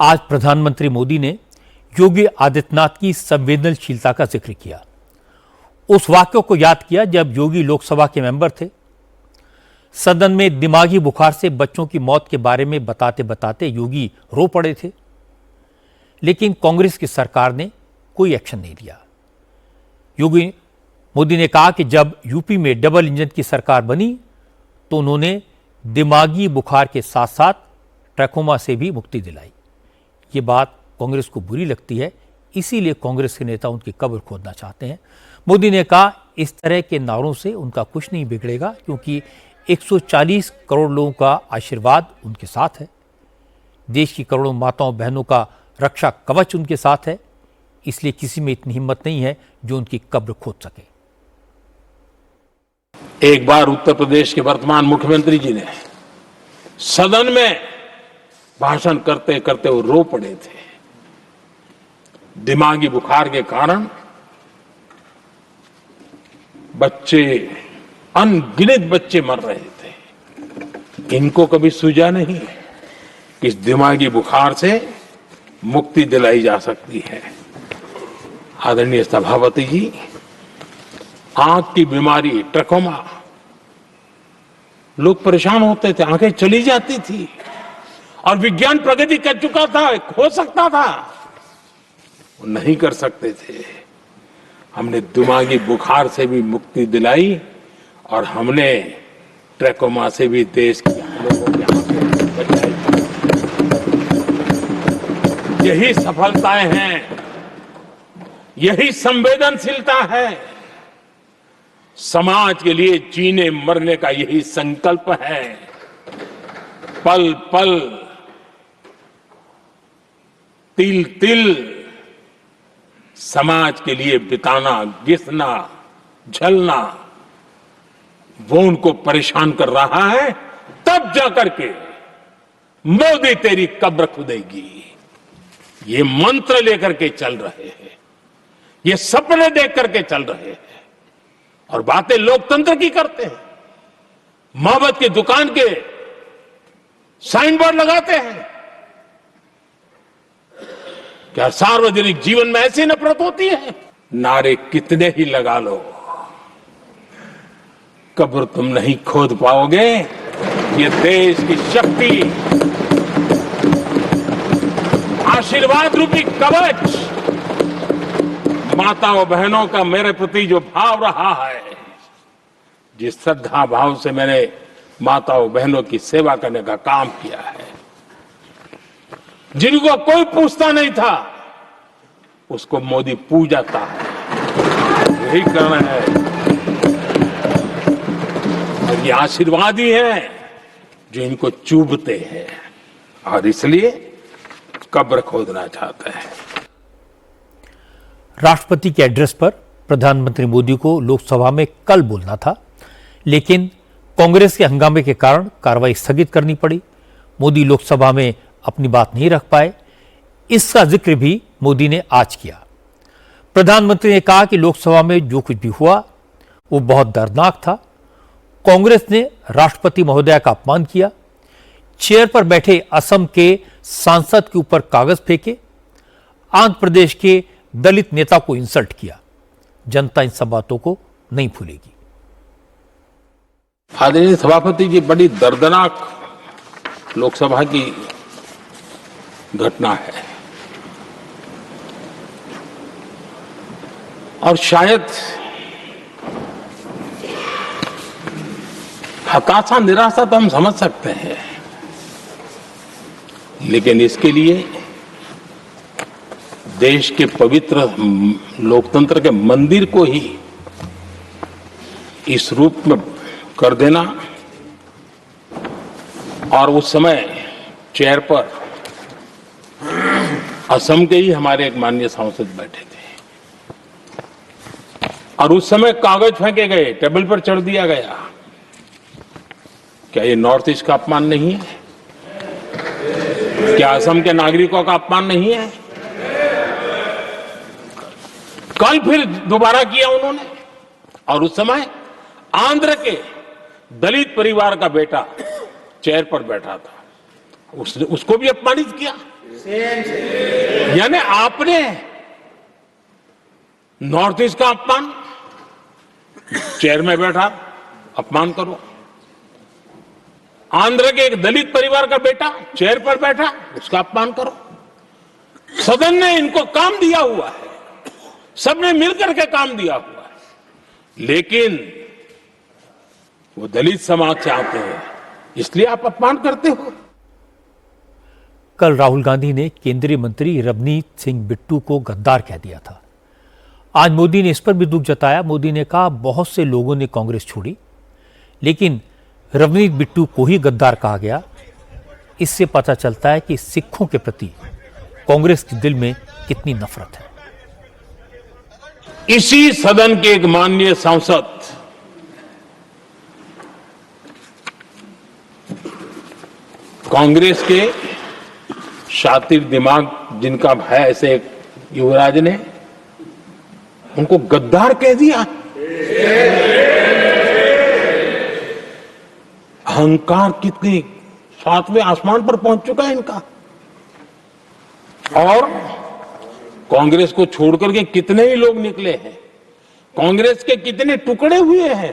आज प्रधानमंत्री मोदी ने योगी आदित्यनाथ की संवेदनशीलता का जिक्र किया। उस वाक्य को याद किया जब योगी लोकसभा के मेंबर थे। सदन में दिमागी बुखार से बच्चों की मौत के बारे में बताते बताते योगी रो पड़े थे, लेकिन कांग्रेस की सरकार ने कोई एक्शन नहीं लिया। योगी मोदी ने कहा कि जब यूपी में डबल इंजन की सरकार बनी तो उन्होंने दिमागी बुखार के साथ साथ ट्रैकोमा से भी मुक्ति दिलाई। ये बात कांग्रेस को बुरी लगती है, इसीलिए कांग्रेस के नेता उनकी कब्र खोदना चाहते हैं। मोदी ने कहा इस तरह के नारों से उनका कुछ नहीं बिगड़ेगा, क्योंकि 140 करोड़ लोगों का आशीर्वाद उनके साथ है। देश की करोड़ों माताओं बहनों का रक्षा कवच उनके साथ है, इसलिए किसी में इतनी हिम्मत नहीं है जो उनकी कब्र खोद सके। एक बार उत्तर प्रदेश के वर्तमान मुख्यमंत्री जी ने सदन में भाषण करते करते वो रो पड़े थे। दिमागी बुखार के कारण बच्चे, अनगिनत बच्चे मर रहे थे। इनको कभी सूझा नहीं कि इस दिमागी बुखार से मुक्ति दिलाई जा सकती है। आदरणीय सभापति जी, आंख की बीमारी ट्रकोमा, लोग परेशान होते थे, आंखें चली जाती थी और विज्ञान प्रगति कर चुका था, हो सकता था, वो नहीं कर सकते थे। हमने दिमागी बुखार से भी मुक्ति दिलाई और हमने ट्रकोमा से भी देश के लोगों की आंखें बचाई। यही सफलताएं हैं, यही संवेदनशीलता है। समाज के लिए जीने मरने का यही संकल्प है। पल पल, तिल तिल समाज के लिए बिताना, घिसना, झलना, वो उनको परेशान कर रहा है। तब जाकर के मोदी तेरी कब्र खुदेगी, ये मंत्र लेकर के चल रहे हैं, ये सपने देख करके चल रहे हैं और बातें लोकतंत्र की करते हैं। मोहब्बत की दुकान के साइन बोर्ड लगाते हैं। क्या सार्वजनिक जीवन में ऐसी नफरत होती है? नारे कितने ही लगा लो, कब्र तुम नहीं खोद पाओगे। ये देश की शक्ति, आशीर्वाद रूपी कवच, माताओं बहनों का मेरे प्रति जो भाव रहा है, जिस श्रद्धा भाव से मैंने माताओं बहनों की सेवा करने का काम किया है, जिनको कोई पूछता नहीं था उसको मोदी पूजाता है। यही करना है और ये आशीर्वाद ही है जो इनको चूबते हैं और इसलिए कब्र खोदना चाहते हैं। राष्ट्रपति के एड्रेस पर प्रधानमंत्री मोदी को लोकसभा में कल बोलना था, लेकिन कांग्रेस के हंगामे के कारण कार्रवाई स्थगित करनी पड़ी। मोदी लोकसभा में अपनी बात नहीं रख पाए। इसका जिक्र भी मोदी ने आज किया। प्रधानमंत्री ने कहा कि लोकसभा में जो कुछ भी हुआ वो बहुत दर्दनाक था। कांग्रेस ने राष्ट्रपति महोदया का अपमान किया, चेयर पर बैठे असम के सांसद के ऊपर कागज फेंके, आंध्र प्रदेश के दलित नेता को इंसल्ट किया। जनता इन सब बातों को नहीं भूलेगी। आदरणीय सभापति जी, बड़ी दर्दनाक लोकसभा की घटना है और शायद हताशा, निराशा तो हम समझ सकते हैं, लेकिन इसके लिए देश के पवित्र लोकतंत्र के मंदिर को ही इस रूप में कर देना, और उस समय चेयर पर असम के ही हमारे एक माननीय सांसद बैठे थे और उस समय कागज फेंके गए, टेबल पर चढ़ दिया गया। क्या ये नॉर्थ ईस्ट का अपमान नहीं है? क्या असम के नागरिकों का अपमान नहीं है? कल फिर दोबारा किया उन्होंने और उस समय आंध्र के दलित परिवार का बेटा चेयर पर बैठा था, उसने उसको भी अपमानित किया। यानी आपने नॉर्थ ईस्ट का अपमान, चेयर में बैठा अपमान करो। आंध्र के एक दलित परिवार का बेटा चेयर पर बैठा, उसका अपमान करो। सदन ने इनको काम दिया हुआ है, सबने मिलकर के काम दिया हुआ है, लेकिन वो दलित समाज से आते हैं, इसलिए आप अपमान करते हो। कल राहुल गांधी ने केंद्रीय मंत्री रवनीत सिंह बिट्टू को गद्दार कह दिया था। आज मोदी ने इस पर भी दुख जताया। मोदी ने कहा, बहुत से लोगों ने कांग्रेस छोड़ी, लेकिन रवनीत बिट्टू को ही गद्दार कहा गया। इससे पता चलता है कि सिखों के प्रति कांग्रेस के दिल में कितनी नफरत है। इसी सदन के एक माननीय सांसद कांग्रेस के शातिर दिमाग जिनका है, ऐसे एक युवराज ने उनको गद्दार कह दिया। अहंकार कितनी 7वें आसमान पर पहुंच चुका है इनका। और कांग्रेस को छोड़कर के कितने ही लोग निकले हैं, कांग्रेस के कितने टुकड़े हुए हैं,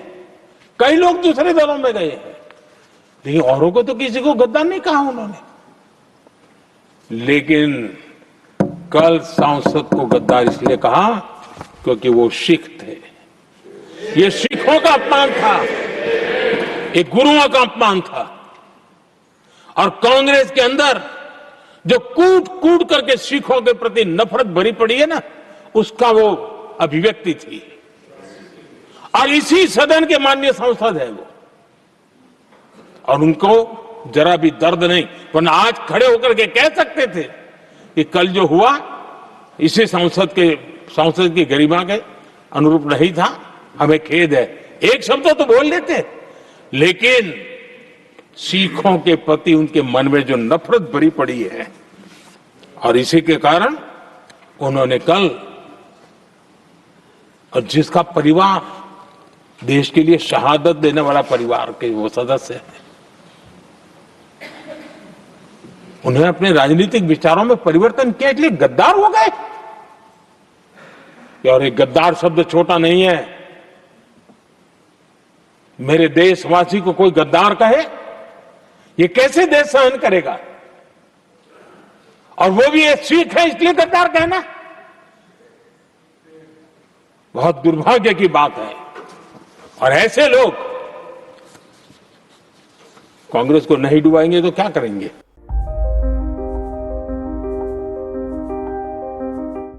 कई लोग दूसरे दलों में गए हैं, लेकिन औरों को तो किसी को गद्दार नहीं कहा उन्होंने। लेकिन कल सांसद को गद्दार इसलिए कहा क्योंकि वो सिख थे। ये सिखों का अपमान था, एक गुरुओं का अपमान था। और कांग्रेस के अंदर जो कूट कूट करके सिखों के प्रति नफरत भरी पड़ी है ना, उसका वो अभिव्यक्ति थी। और इसी सदन के माननीय सांसद है वो, और उनको जरा भी दर्द नहीं, वरना आज खड़े होकर के कह सकते थे कि कल जो हुआ इसी सांसद की गरिमा के अनुरूप नहीं था, हमें खेद है। एक शब्द तो बोल लेते, लेकिन सिखों के प्रति उनके मन में जो नफरत भरी पड़ी है, और इसी के कारण उन्होंने कल, और जिसका परिवार देश के लिए शहादत देने वाला परिवार के वो सदस्य है, उन्हें अपने राजनीतिक विचारों में परिवर्तन किया, इसलिए गद्दार हो गए। और एक गद्दार शब्द छोटा नहीं है। मेरे देशवासी को कोई गद्दार कहे, ये कैसे देश सहन करेगा? और वो भी एक सिख है इसलिए गद्दार कहना बहुत दुर्भाग्य की बात है। और ऐसे लोग कांग्रेस को नहीं डुबाएंगे तो क्या करेंगे?